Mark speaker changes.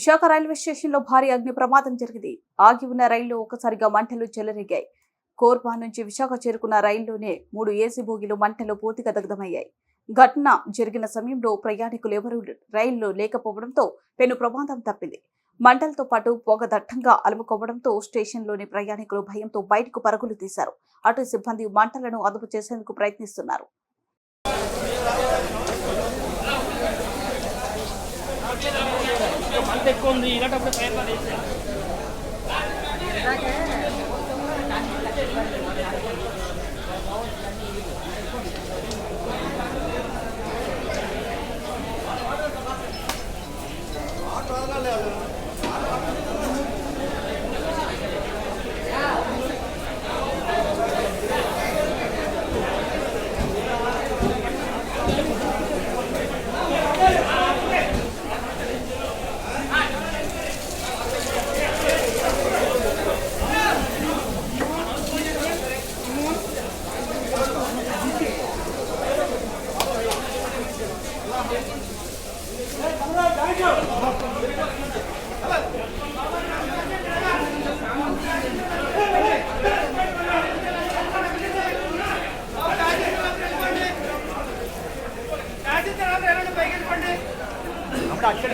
Speaker 1: Visakha railway స్టేషన్లో భారీ అగ్ని ప్రమాదం జరిగింది. ఆగి ఉన్న రైల్లో ఒక్కసారిగా మంటలు చెలరేగాయి. కోర్బా నుంచి విశాఖ చేరుకున్న రైల్లోనే 3 ఏసీ బోగీలు మంటలు పూర్తిగా దగ్ధమయ్యాయి. ఘటన జరిగిన సమయంలో ప్రయాణికులు ఎవరూ రైల్లో లేకపోవడంతో పెను ప్రమాదం తప్పింది. మంటలతో పాటు పొగ దట్టంగా అలుముకోవడంతో స్టేషన్లోని ప్రయాణికులు భయంతో బయటకు పరుగులు తీశారు. అటు సిబ్బంది మంటలను అదుపు చేసేందుకు ప్రయత్నిస్తున్నారు.
Speaker 2: అక్కడ